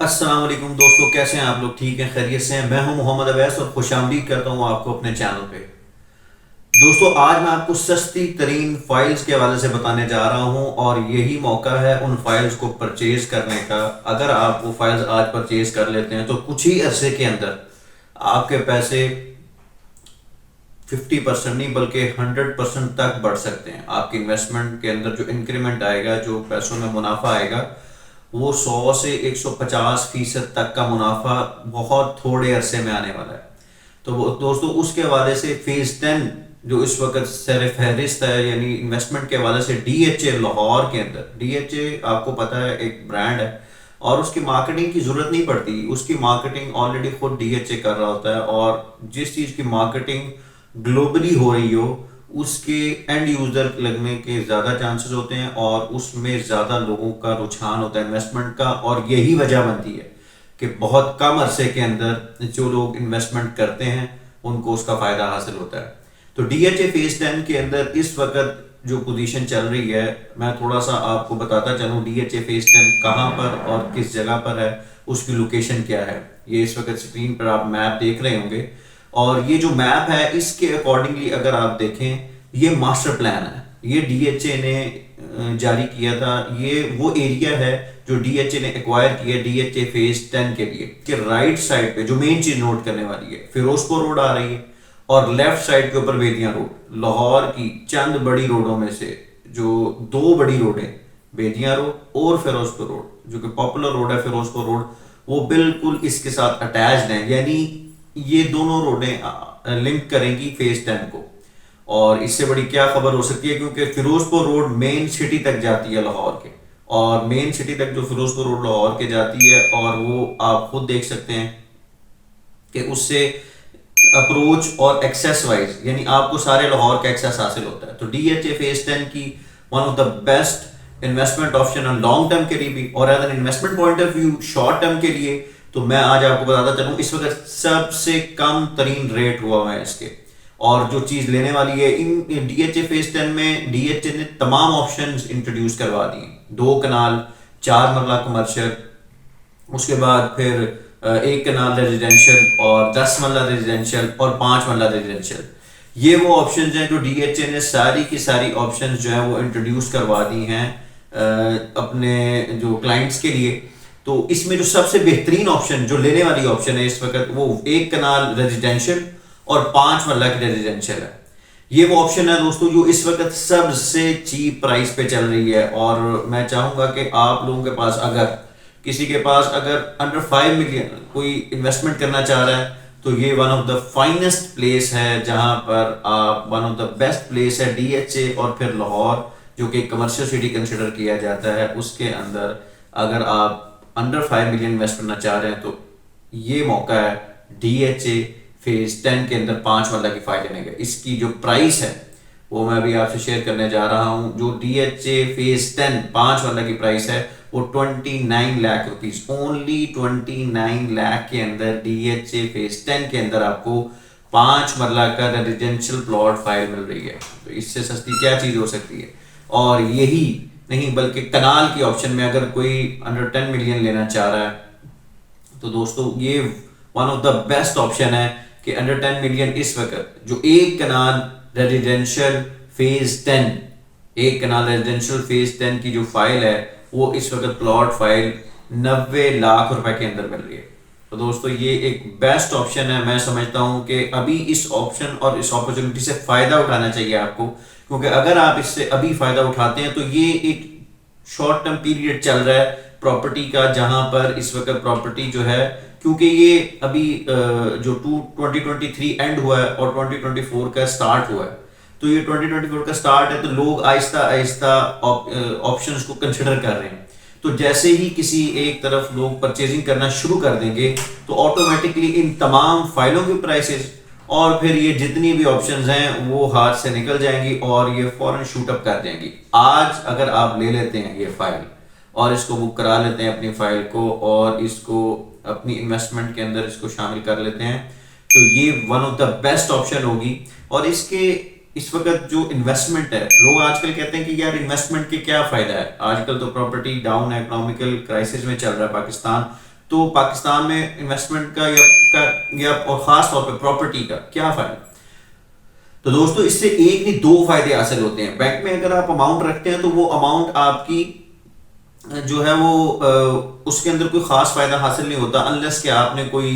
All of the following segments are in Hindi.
अस्सलाम वालेकुम दोस्तों, कैसे हैं आप लोग? ठीक हैं, खैरियत से हैं? मैं हूं मोहम्मद अवैस और खुशामदीद करता हूं आपको अपने चैनल पे। दोस्तों, आज मैं आपको सस्ती तरीन फाइल्स के हवाले से बताने जा रहा हूं और यही मौका है उन फाइल्स को परचेज करने का। अगर आप वो फाइल्स आज परचेज कर लेते हैं तो कुछ ही अरसे के अंदर आपके पैसे 50% नहीं बल्कि 100% तक बढ़ सकते हैं। आपकी इन्वेस्टमेंट के अंदर जो इंक्रीमेंट आएगा, जो पैसों में मुनाफा आएगा, वो 100 से 150% तक का मुनाफा बहुत थोड़े अरसे में आने वाला है। तो वो दोस्तों, उसके हवाले से फेज 10 जो इस वक्त सर फहरिस्त है, यानी इन्वेस्टमेंट के हवाले से, डीएचए लाहौर के अंदर। डीएचए आपको पता है एक ब्रांड है और उसकी मार्केटिंग की जरूरत नहीं पड़ती। उसकी मार्केटिंग ऑलरेडी खुद डीएचए कर रहा होता है और जिस चीज़ की मार्केटिंग ग्लोबली हो रही हो उसके एंड यूजर लगने के ज़्यादा चांसेस होते हैं और उसमें ज़्यादा लोगों का रुझान होता है इन्वेस्टमेंट का। और यही वजह बनती है कि बहुत कम अरसे के अंदर जो लोग इन्वेस्टमेंट करते हैं उनको उसका फ़ायदा हासिल होता है। तो डीएचए फेज 10 के अंदर इस वक्त जो पोजीशन चल रही है, मैं थोड़ा सा आपको बताता चलूँ डीएचए फेज 10 कहाँ पर और किस जगह पर है, उसकी लोकेशन क्या है। ये इस वक्त स्क्रीन पर आप मैप देख रहे होंगे और ये जो मैप है इसके अकॉर्डिंगली अगर आप देखें, ये मास्टर प्लान है। ये डीएचए ने जारी किया था। ये वो एरिया है जो डीएचए ने एक्वायर किया डीएचए फेज 10 के लिए। कि राइट साइड पे जो मेन चीज नोट करने वाली है, फिरोजपुर रोड आ रही है और लेफ्ट साइड के ऊपर बेदियां रोड। लाहौर की चंद बड़ी रोडों में से जो दो बड़ी रोडें, बेदियां रोड और फिरोजपुर रोड, जो कि पॉपुलर रोड है फिरोजपुर रोड, वो बिल्कुल इसके साथ अटैच्ड हैं। यानी ये दोनों रोडें लिंक करेंगी फेज 10 को। और इससे बड़ी क्या खबर हो सकती है, क्योंकि फिरोजपुर रोड मेन सिटी तक जाती है लाहौर के। और मेन सिटी तक जो फिरोजपुर रोड लाहौर के जाती है, और वो आप खुद देख सकते हैं कि उससे अप्रोच और एक्सेस वाइज यानी आपको सारे लाहौर का एक्सेस हासिल होता है। तो डीएचए फेज 10 की one of the best investment option long term के लिए भी और as an investment point of view short term के लिए। तो मैं आज आपको बताता चलूँ, इस वक्त सबसे कम तरीन रेट हुआ है इसके। और जो चीज लेने वाली है इन डीएचए फेज 10 में, डीएचए ने तमाम ऑप्शंस इंट्रोड्यूस करवा दिए। 2 कनाल, 4 मरला कमर्शियल, उसके बाद फिर 1 कनाल रेजिडेंशियल और 10 मरला रेजिडेंशियल और 5 मरला रेजिडेंशियल। ये वो ऑप्शंस हैं जो डीएचए ने सारी की सारी ऑप्शंस जो है वो इंट्रोड्यूस करवा दी हैं अपने जो क्लाइंट्स के लिए। तो इसमें जो सबसे बेहतरीन ऑप्शन जो लेने वाली ऑप्शन है इस वक्त, वो 1 कनाल रेजिडेंशियल और 5 मरला की रेजिडेंशियल है। ये वो ऑप्शन है दोस्तों जो इस वक्त सबसे चीप प्राइस पे चल रही है। और मैं चाहूंगा कि आप लोगों के पास, अगर किसी के पास अगर अंडर 5 मिलियन कोई इन्वेस्टमेंट करना चाह रहा है, तो ये one of the finest place है जहां पर आप, one of the best place है डीएचए और फिर लाहौर, जो कि कमर्शियल सिटी कंसिडर किया जाता है। उसके अंदर अगर आप अंडर 5 मिलियन इन्वेस्ट करना चाह रहे हैं तो ये मौका है डीएचए फेज 10 के अंदर 5 मरला की फाइल लेने का। इसकी जो प्राइस है वो मैं अभी आपसे शेयर करने जा रहा हूं। जो डीएचए फेज 10 5 मरला की प्राइस है वो 29 लाख रुपीज, ओनली 29 लाख के अंदर डीएचए फेज 10 के अंदर आपको 5 मरला का रेजिडेंशियल प्लॉट फाइल मिल रही है। तो इससे सस्ती क्या चीज हो सकती है। और यही नहीं बल्कि कनाल की ऑप्शन में अगर कोई अंडर 10 मिलियन लेना चाह रहा है तो दोस्तों ये one of the best option है कि अंडर 10 मिलियन इस वक्त जो 1 कनाल रेजिडेंशियल फेज 10, 1 कनाल रेजिडेंशियल फेज 10 की जो फाइल है वो इस वक्त प्लॉट फाइल 90 लाख रुपए के अंदर मिल रही है। तो दोस्तों ये एक बेस्ट ऑप्शन है। मैं समझता हूं कि अभी इस ऑप्शन और इस अपॉर्चुनिटी से फायदा उठाना चाहिए आपको, क्योंकि अगर आप इससे अभी फायदा उठाते हैं तो ये एक शॉर्ट टर्म पीरियड चल रहा है प्रॉपर्टी का, जहां पर इस वक्त प्रॉपर्टी जो है, क्योंकि ये अभी जो 2023 एंड हुआ है और 2024 का स्टार्ट हुआ है, तो ये 2024 का स्टार्ट है तो लोग आहिस्ता आहिस्ता ऑप्शंस को कंसिडर कर रहे हैं। तो जैसे ही किसी एक तरफ लोग परचेजिंग करना शुरू कर देंगे तो ऑटोमेटिकली इन तमाम फाइलों की प्राइसेस और फिर ये जितनी भी ऑप्शंस हैं वो हाथ से निकल जाएंगी और ये फौरन शूट अप कर जाएंगी। आज अगर आप ले लेते हैं ये फाइल और इसको बुक करा लेते हैं अपनी फाइल को और इसको अपनी इन्वेस्टमेंट के अंदर इसको शामिल कर लेते हैं, तो ये one of the best option होगी। और इसके इस वक्त जो इन्वेस्टमेंट है, लोग आजकल कहते हैं कि यार इन्वेस्टमेंट के क्या फायदा है, आजकल तो प्रॉपर्टी डाउन है, इकोनॉमिकल क्राइसिस में चल रहा है पाकिस्तान, तो पाकिस्तान में इन्वेस्टमेंट या और खास तौर पे प्रॉपर्टी का क्या फायदा। तो दोस्तों इससे एक नहीं दो फायदे हासिल होते हैं। बैंक में अगर आप अमाउंट रखते हैं तो वो अमाउंट आपकी जो है वो उसके अंदर कोई खास फायदा हासिल नहीं होता अनलेस कि आपने कोई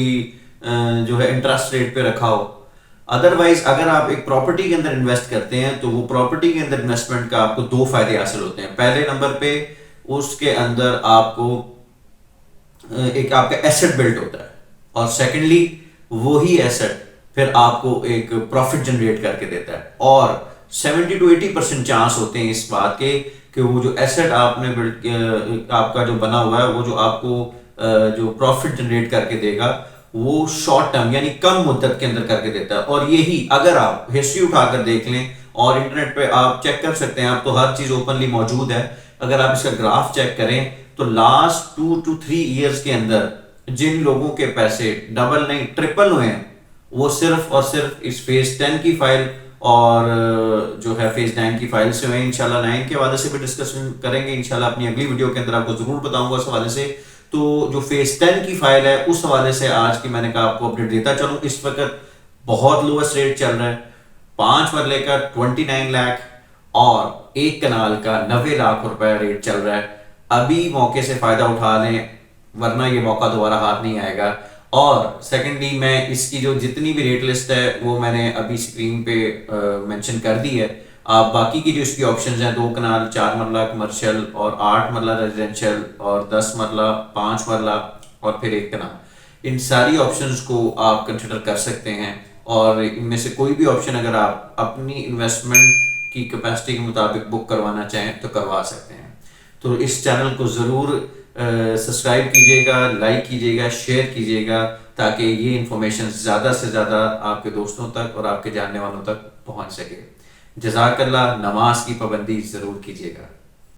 जो है इंटरेस्ट रेट पे रखा हो। अदरवाइज अगर आप एक प्रॉपर्टी के अंदर इन्वेस्ट करते हैं तो वो प्रॉपर्टी के अंदर इन्वेस्टमेंट का आपको दो फायदे हासिल होते हैं। पहले नंबर पे उसके अंदर आपको एक आपका एसेट बिल्ट होता है, और सेकेंडली वही एसेट फिर आपको एक प्रॉफिट जनरेट करके देता है। और 70 to 80% चांस होते हैं इस बात के कि वो जो एसेट आपने बिल्ड आपका जो बना हुआ है वो जो आपको जो प्रॉफिट जनरेट करके देगा वो शॉर्ट टर्म यानी कम मुद्दत के अंदर करके देता है। और यही अगर आप हिस्ट्री उठाकर देख लें और इंटरनेट पे आप चेक कर सकते हैं, आप तो हर चीज ओपनली मौजूद है। अगर आप इसका ग्राफ चेक करें तो लास्ट 2 to 3 ईयर्स के अंदर जिन लोगों के पैसे डबल नहीं ट्रिपल हुए हैं वो सिर्फ और सिर्फ इस फेज 10 की फाइल और जो है फेज 9 की फाइल से हुए। इंशाल्लाह 9 के हवाले से भी डिस्कशन करेंगे इंशाल्लाह अपनी अगली वीडियो के अंदर, आपको जरूर बताऊंगा उस हवाले से। तो जो फेज 10 की फाइल है उस हवाले से आज की मैंने कहा आपको अपडेट देता चलूं। इस वक्त बहुत लोएस्ट रेट चल रहा है, 5 मरले का 29 लाख और 1 कनाल का 90 लाख रुपए रेट चल रहा है। अभी मौके से फायदा उठा लें वरना ये मौका दोबारा हाथ नहीं आएगा। और सेकेंडली मैं इसकी जो जितनी भी रेट लिस्ट है वो मैंने अभी स्क्रीन पे मेंशन कर दी है। आप बाकी की जो इसकी ऑप्शंस हैं 2 कनाल 4 मरला कमर्शियल और 8 मरला रेजिडेंशियल और 10 मरला 5 मरला और फिर 1 कनाल, इन सारी ऑप्शंस को आप कंसिडर कर सकते हैं। और इनमें से कोई भी ऑप्शन अगर आप अपनी इन्वेस्टमेंट की कैपेसिटी के मुताबिक बुक करवाना चाहें तो करवा सकते हैं। तो इस चैनल को ज़रूर सब्सक्राइब कीजिएगा, लाइक कीजिएगा, शेयर कीजिएगा ताकि ये इंफॉर्मेशन ज़्यादा से ज़्यादा आपके दोस्तों तक और आपके जानने वालों तक पहुंच सके। जज़ाकल्लाह, नमाज की पाबंदी ज़रूर कीजिएगा।